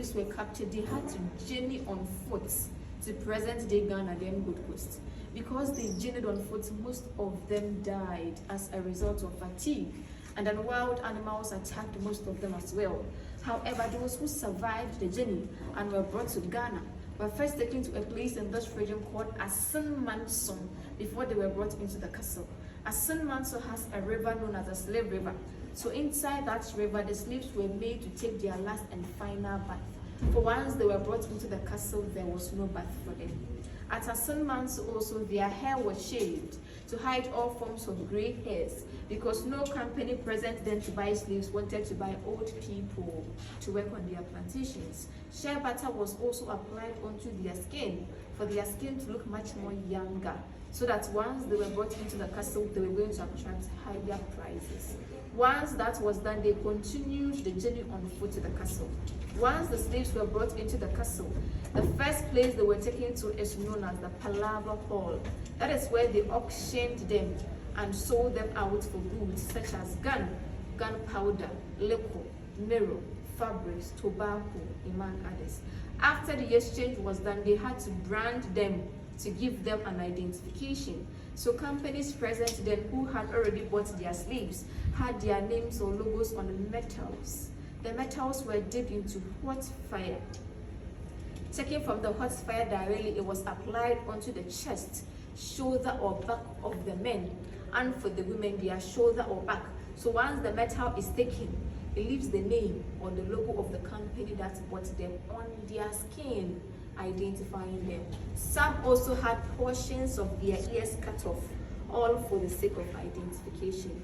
slaves were captured, they had to journey on foot to present-day Ghana, then Gold Coast. Because they journeyed on foot, most of them died as a result of fatigue, and then wild animals attacked most of them as well. However, those who survived the journey and were brought to Ghana were first taken to a place in this region called Asin Manso before they were brought into the castle. Asin Manso has a river known as the Slave River. So inside that river, the slaves were made to take their last and final bath. For once they were brought into the castle, there was no bath for them. At Asin Manso also, their hair was shaved to hide all forms of gray hairs, because no company present then to buy slaves wanted to buy old people to work on their plantations. Shea butter was also applied onto their skin for their skin to look much more younger, so that once they were brought into the castle, they were going to attract higher prices. Once that was done, they continued the journey on foot to the castle. Once the slaves were brought into the castle, the first place they were taken to is known as the Palaver Hall. That is where they auctioned them and sold them out for goods such as gunpowder, liquor, mirror, fabrics, tobacco, among others. After the exchange was done, they had to brand them to give them an identification. So companies present then who had already bought their slaves had their names or logos on the metals. The metals were dipped into hot fire. Taken from the hot fire directly, it was applied onto the chest, shoulder or back of the men, and for the women, their shoulder or back. So once the metal is taken, it leaves the name or the logo of the company that bought them on their skin, identifying them. Some also had portions of their ears cut off, all for the sake of identification.